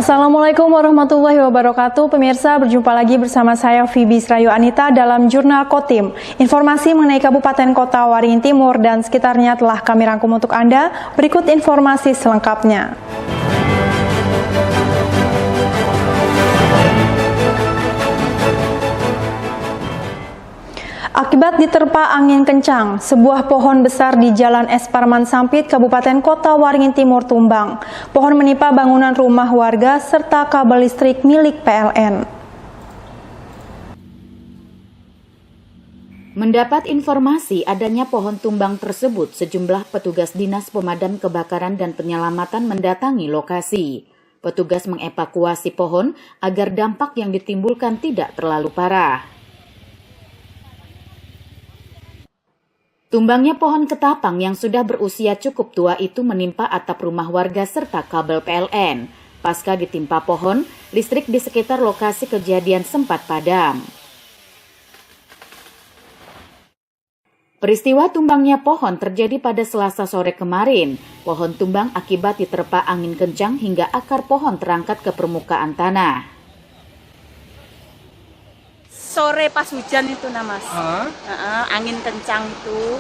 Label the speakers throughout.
Speaker 1: Assalamualaikum warahmatullahi wabarakatuh. Pemirsa, berjumpa lagi bersama saya Fibi Srayu Anita dalam Jurnal Kotim. Informasi mengenai Kabupaten Kota Waringin Timur dan sekitarnya telah kami rangkum untuk Anda. Berikut informasi selengkapnya. Akibat diterpa angin kencang, sebuah pohon besar di Jalan Es Parman Sampit, Kabupaten Kota Waringin Timur tumbang. Pohon menimpa bangunan rumah warga serta kabel listrik milik PLN.
Speaker 2: Mendapat informasi adanya pohon tumbang tersebut, sejumlah petugas Dinas Pemadam Kebakaran dan Penyelamatan mendatangi lokasi. Petugas mengevakuasi pohon agar dampak yang ditimbulkan tidak terlalu parah. Tumbangnya pohon ketapang yang sudah berusia cukup tua itu menimpa atap rumah warga serta kabel PLN. Pasca ditimpa pohon, listrik di sekitar lokasi kejadian sempat padam. Peristiwa tumbangnya pohon terjadi pada Selasa sore kemarin. Pohon tumbang akibat diterpa angin kencang hingga akar pohon terangkat ke permukaan tanah.
Speaker 3: Sore pas hujan itu Mas. Angin kencang itu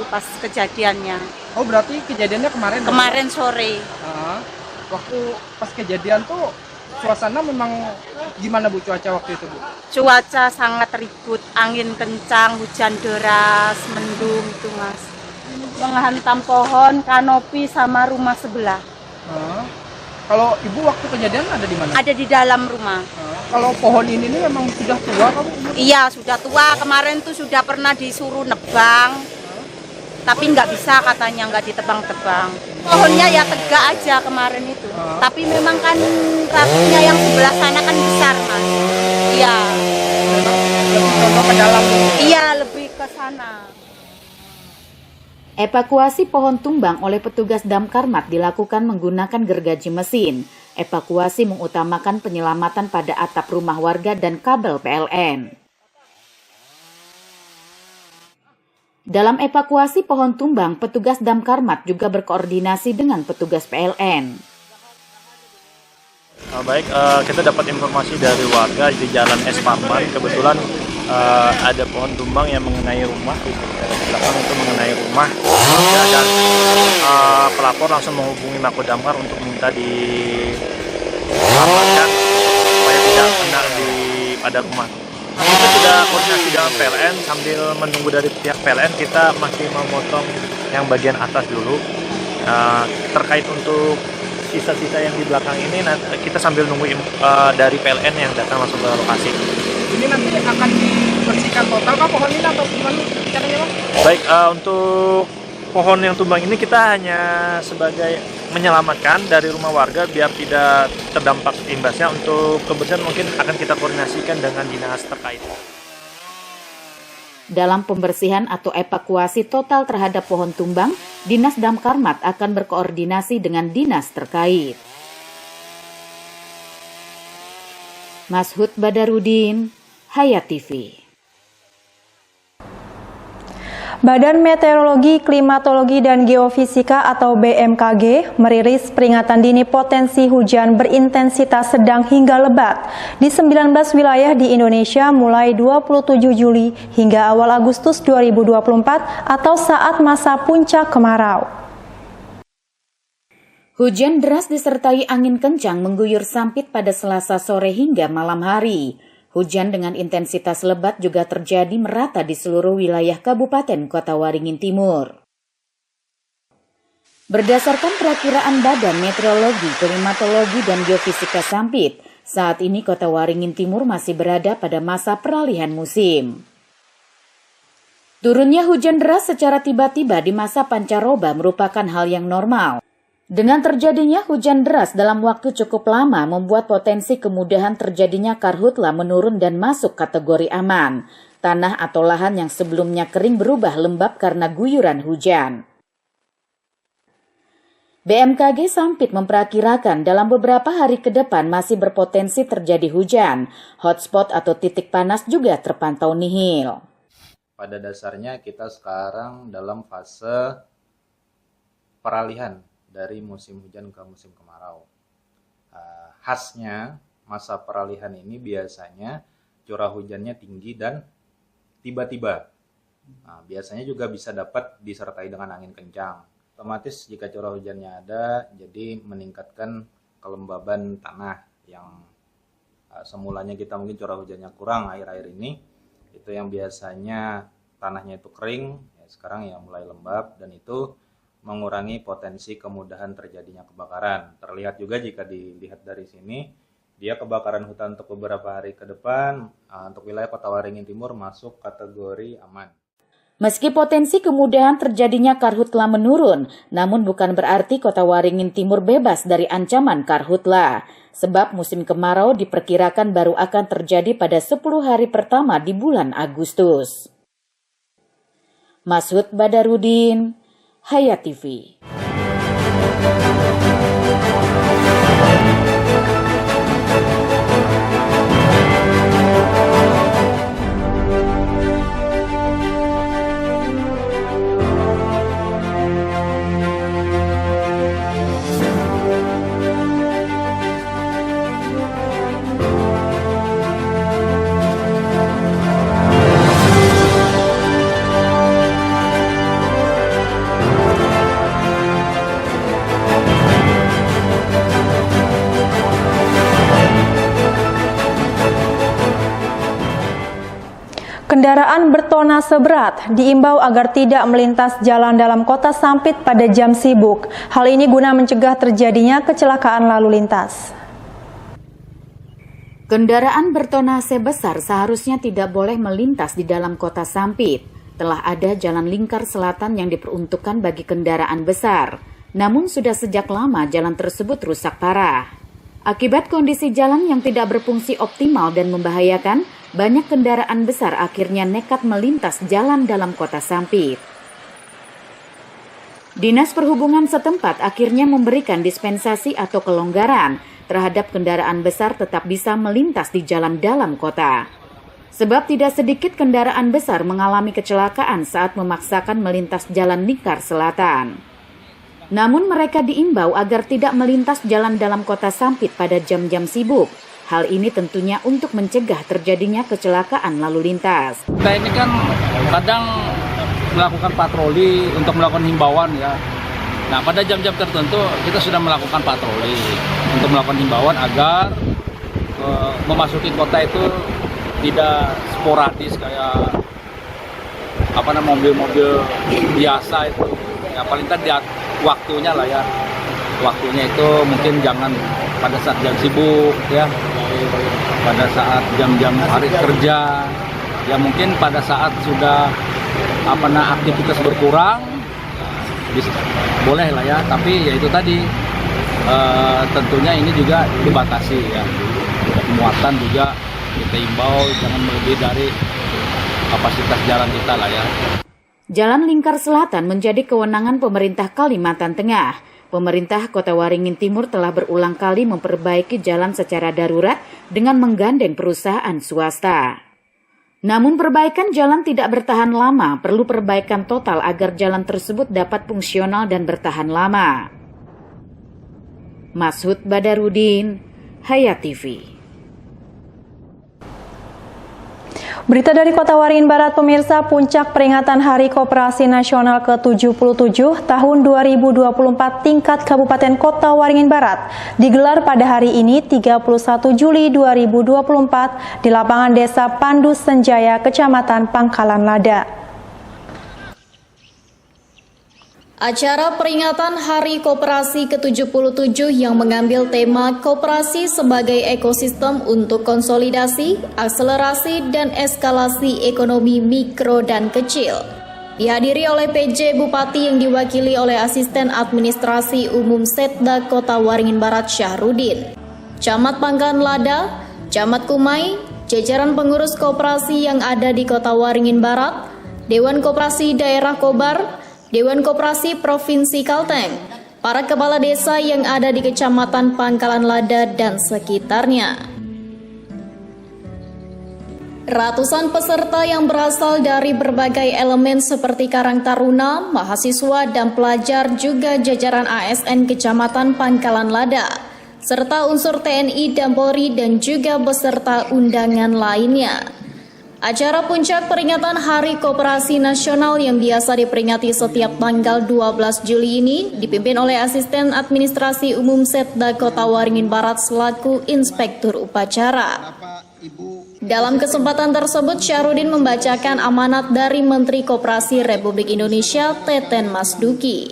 Speaker 3: pas kejadiannya.
Speaker 4: Oh, berarti kejadiannya kemarin?
Speaker 3: Kemarin sore.
Speaker 4: Waktu pas kejadian tuh suasana memang gimana Bu, cuaca waktu itu Bu?
Speaker 3: Cuaca sangat ribut, angin kencang, hujan deras, mendung itu Mas. Menghantam pohon, kanopi sama rumah sebelah.
Speaker 4: Kalau Ibu waktu kejadian ada di mana?
Speaker 3: Ada di dalam rumah.
Speaker 4: Kalau pohon ini memang sudah tua kamu?
Speaker 3: Iya, sudah tua. Kemarin tuh sudah pernah disuruh nebang. Tapi nggak bisa katanya, nggak ditebang-tebang. Pohonnya ya tegak aja kemarin itu. Tapi memang kan rafnya yang sebelah sana kan besar Mas. Iya.
Speaker 4: Lebih condong ke dalam?
Speaker 3: Iya, lebih ke sana.
Speaker 2: Evakuasi pohon tumbang oleh petugas Damkarmat dilakukan menggunakan gergaji mesin. Evakuasi mengutamakan penyelamatan pada atap rumah warga dan kabel PLN. Dalam evakuasi pohon tumbang, petugas Damkarmat juga berkoordinasi dengan petugas PLN.
Speaker 5: Baik, kita dapat informasi dari warga di Jalan Es Parman. Kebetulan ada pohon tumbang yang mengenai rumah, di belakang itu mengenai rumah, dan pelapor langsung menghubungi Mako Damkar untuk minta diselamatkan supaya tidak kena pada rumah. Kita sudah koordinasi dengan PLN, sambil menunggu dari pihak PLN kita masih memotong yang bagian atas dulu. Terkait untuk sisa-sisa yang di belakang ini, kita sambil nunggu dari PLN yang datang langsung ke lokasi.
Speaker 4: Ini nanti akan dibersihkan total kah pohon ini atau gimana caranya Bang?
Speaker 5: Baik, untuk pohon yang tumbang ini kita hanya sebagai menyelamatkan dari rumah warga biar tidak terdampak imbasnya. Untuk kebersihan mungkin akan kita koordinasikan dengan dinas terkait.
Speaker 2: Dalam pembersihan atau evakuasi total terhadap pohon tumbang, Dinas Damkarmat akan berkoordinasi dengan dinas terkait. Mashud Badarudin, Hayat TV.
Speaker 1: Badan Meteorologi, Klimatologi, dan Geofisika atau BMKG merilis peringatan dini potensi hujan berintensitas sedang hingga lebat di 19 wilayah di Indonesia mulai 27 Juli hingga awal Agustus 2024 atau saat masa puncak kemarau.
Speaker 2: Hujan deras disertai angin kencang mengguyur Sampit pada Selasa sore hingga malam hari. Hujan dengan intensitas lebat juga terjadi merata di seluruh wilayah Kabupaten Kota Waringin Timur. Berdasarkan perakiraan Badan Meteorologi, Klimatologi, dan Geofisika Sampit, saat ini Kota Waringin Timur masih berada pada masa peralihan musim. Turunnya hujan deras secara tiba-tiba di masa pancaroba merupakan hal yang normal. Dengan terjadinya hujan deras dalam waktu cukup lama membuat potensi kemudahan terjadinya karhutla menurun dan masuk kategori aman. Tanah atau lahan yang sebelumnya kering berubah lembab karena guyuran hujan. BMKG Sampit memperkirakan dalam beberapa hari ke depan masih berpotensi terjadi hujan. Hotspot atau titik panas juga terpantau nihil.
Speaker 6: Pada dasarnya kita sekarang dalam fase peralihan dari musim hujan ke musim kemarau. khasnya masa peralihan ini biasanya curah hujannya tinggi dan tiba-tiba. Nah, biasanya juga bisa dapat disertai dengan angin kencang. Otomatis jika curah hujannya ada, jadi meningkatkan kelembaban tanah yang semulanya kita mungkin curah hujannya kurang air-air ini, itu yang biasanya tanahnya itu kering, ya sekarang ya mulai lembab, dan itu mengurangi potensi kemudahan terjadinya kebakaran. Terlihat juga jika dilihat dari sini, dia kebakaran hutan untuk beberapa hari ke depan, untuk wilayah Kota Waringin Timur masuk kategori aman.
Speaker 2: Meski potensi kemudahan terjadinya karhutla menurun, namun bukan berarti Kota Waringin Timur bebas dari ancaman karhutla. Sebab musim kemarau diperkirakan baru akan terjadi pada 10 hari pertama di bulan Agustus. Masud Badarudin, Hayat TV.
Speaker 1: Kendaraan bertona seberat diimbau agar tidak melintas jalan dalam kota Sampit pada jam sibuk. Hal ini guna mencegah terjadinya kecelakaan lalu lintas.
Speaker 2: Kendaraan bertonase besar seharusnya tidak boleh melintas di dalam kota Sampit. Telah ada jalan lingkar selatan yang diperuntukkan bagi kendaraan besar. Namun sudah sejak lama jalan tersebut rusak parah. Akibat kondisi jalan yang tidak berfungsi optimal dan membahayakan, banyak kendaraan besar akhirnya nekat melintas jalan dalam kota Sampit. Dinas Perhubungan setempat akhirnya memberikan dispensasi atau kelonggaran terhadap kendaraan besar tetap bisa melintas di jalan dalam kota. Sebab tidak sedikit kendaraan besar mengalami kecelakaan saat memaksakan melintas jalan lingkar selatan. Namun mereka diimbau agar tidak melintas jalan dalam kota Sampit pada jam-jam sibuk. Hal ini tentunya untuk mencegah terjadinya kecelakaan lalu lintas.
Speaker 7: Kita ini kan kadang melakukan patroli untuk melakukan himbauan ya. Nah pada jam-jam tertentu kita sudah melakukan patroli untuk melakukan himbauan agar memasuki kota itu tidak sporadis kayak mobil-mobil biasa itu. Ya paling tidak waktunya lah ya. Waktunya itu mungkin jangan pada saat jam sibuk ya. Pada saat jam-jam hari kerja. Ya mungkin pada saat sudah aktivitas berkurang boleh lah ya, tapi ya itu tadi tentunya ini juga dibatasi ya. Muatan juga kita imbau jangan melebihi dari kapasitas jalan kita lah ya.
Speaker 2: Jalan Lingkar Selatan menjadi kewenangan pemerintah Kalimantan Tengah. Pemerintah Kota Waringin Timur telah berulang kali memperbaiki jalan secara darurat dengan menggandeng perusahaan swasta. Namun perbaikan jalan tidak bertahan lama, perlu perbaikan total agar jalan tersebut dapat fungsional dan bertahan lama. Masud Badarudin, Hayat TV.
Speaker 1: Berita dari Kota Waringin Barat, pemirsa, puncak peringatan Hari Koperasi Nasional ke-77 tahun 2024 tingkat Kabupaten Kota Waringin Barat digelar pada hari ini 31 Juli 2024 di lapangan Desa Pandu Senjaya, Kecamatan Pangkalan Lada.
Speaker 8: Acara peringatan Hari Koperasi ke-77 yang mengambil tema Koperasi sebagai ekosistem untuk konsolidasi, akselerasi, dan eskalasi ekonomi mikro dan kecil dihadiri oleh PJ Bupati yang diwakili oleh Asisten Administrasi Umum Setda Kota Waringin Barat Syahrudin, Camat Pangkalan Lada, Camat Kumai, jajaran pengurus koperasi yang ada di Kota Waringin Barat, Dewan Koperasi Daerah Kobar, Dewan Koperasi Provinsi Kalteng, para kepala desa yang ada di Kecamatan Pangkalan Lada dan sekitarnya. Ratusan peserta yang berasal dari berbagai elemen seperti Karang Taruna, mahasiswa dan pelajar juga jajaran ASN Kecamatan Pangkalan Lada serta unsur TNI dan Polri dan juga beserta undangan lainnya. Acara puncak peringatan Hari Koperasi Nasional yang biasa diperingati setiap tanggal 12 Juli ini dipimpin oleh Asisten Administrasi Umum Setda Kota Waringin Barat selaku Inspektur Upacara. Dalam kesempatan tersebut, Syahrudin membacakan amanat dari Menteri Koperasi Republik Indonesia, Teten Mas Duki.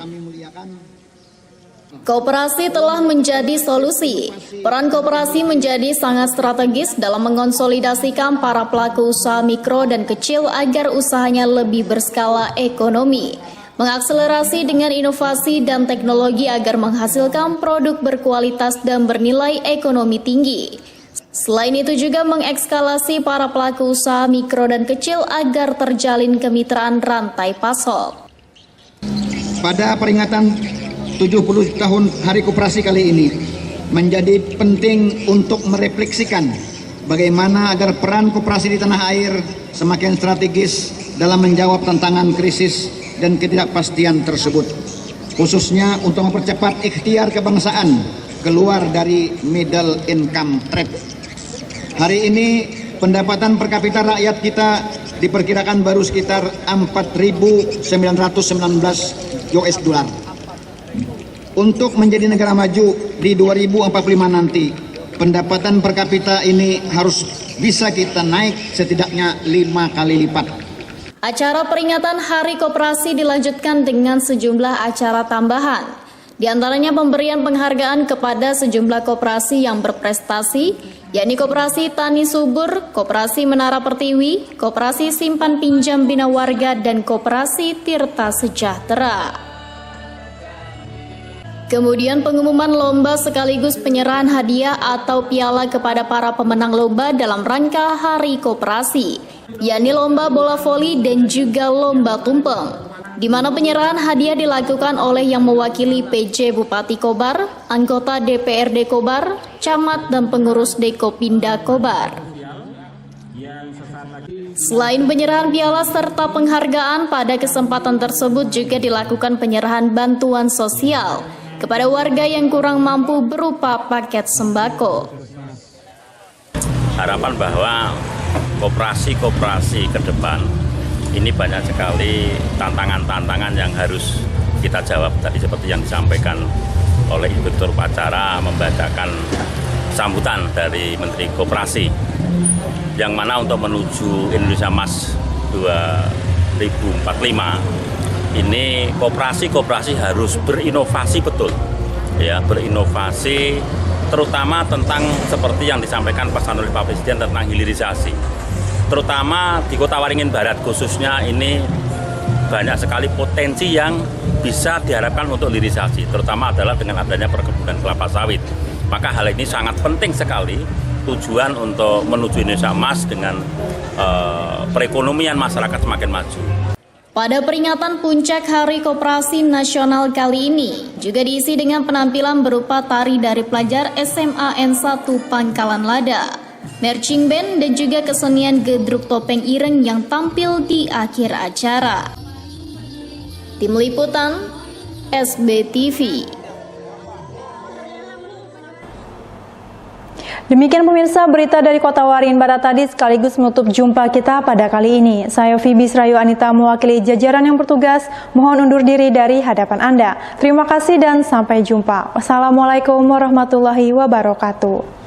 Speaker 8: Koperasi telah menjadi solusi. Peran koperasi menjadi sangat strategis dalam mengonsolidasikan para pelaku usaha mikro dan kecil agar usahanya lebih berskala ekonomi, mengakselerasi dengan inovasi dan teknologi agar menghasilkan produk berkualitas dan bernilai ekonomi tinggi. Selain itu juga mengekskalasi para pelaku usaha mikro dan kecil agar terjalin kemitraan rantai pasok.
Speaker 9: Pada peringatan 70 tahun Hari Koperasi kali ini menjadi penting untuk merefleksikan bagaimana agar peran koperasi di tanah air semakin strategis dalam menjawab tantangan krisis dan ketidakpastian tersebut, khususnya untuk mempercepat ikhtiar kebangsaan keluar dari middle income trap. Hari ini pendapatan per kapita rakyat kita diperkirakan baru sekitar 4.919 US dollar. Untuk menjadi negara maju di 2045 nanti, pendapatan per kapita ini harus bisa kita naik setidaknya 5 kali lipat.
Speaker 8: Acara peringatan Hari Koperasi dilanjutkan dengan sejumlah acara tambahan. Di antaranya pemberian penghargaan kepada sejumlah koperasi yang berprestasi, yakni Koperasi Tani Subur, Koperasi Menara Pertiwi, Koperasi Simpan Pinjam Bina Warga, dan Koperasi Tirta Sejahtera. Kemudian pengumuman lomba sekaligus penyerahan hadiah atau piala kepada para pemenang lomba dalam rangka Hari Koperasi, yakni lomba bola voli dan juga lomba tumpeng, di mana penyerahan hadiah dilakukan oleh yang mewakili PJ Bupati Kobar, anggota DPRD Kobar, camat dan pengurus Dekopinda Kobar. Selain penyerahan piala serta penghargaan, pada kesempatan tersebut juga dilakukan penyerahan bantuan sosial kepada warga yang kurang mampu berupa paket sembako.
Speaker 10: Harapan bahwa koperasi-koperasi ke depan ini banyak sekali tantangan-tantangan yang harus kita jawab. Tadi seperti yang disampaikan oleh Inspektur Upacara membacakan sambutan dari Menteri Koperasi, yang mana untuk menuju Indonesia Emas 2045 ini koperasi harus berinovasi betul, ya, berinovasi terutama tentang seperti yang disampaikan pesan oleh Pak Presiden tentang hilirisasi. Terutama di Kota Waringin Barat khususnya ini banyak sekali potensi yang bisa diharapkan untuk hilirisasi, terutama adalah dengan adanya perkebunan kelapa sawit. Maka hal ini sangat penting sekali, tujuan untuk menuju Indonesia Emas dengan perekonomian masyarakat semakin maju.
Speaker 8: Pada peringatan puncak Hari Koperasi Nasional kali ini juga diisi dengan penampilan berupa tari dari pelajar SMA N1 Pangkalan Lada, marching band dan juga kesenian gedruk topeng ireng yang tampil di akhir acara. Tim Liputan SBTV.
Speaker 1: Demikian pemirsa berita dari Kota Waringin Barat tadi sekaligus menutup jumpa kita pada kali ini. Saya Fibi Srayu Anita mewakili jajaran yang bertugas, mohon undur diri dari hadapan Anda. Terima kasih dan sampai jumpa. Wassalamualaikum warahmatullahi wabarakatuh.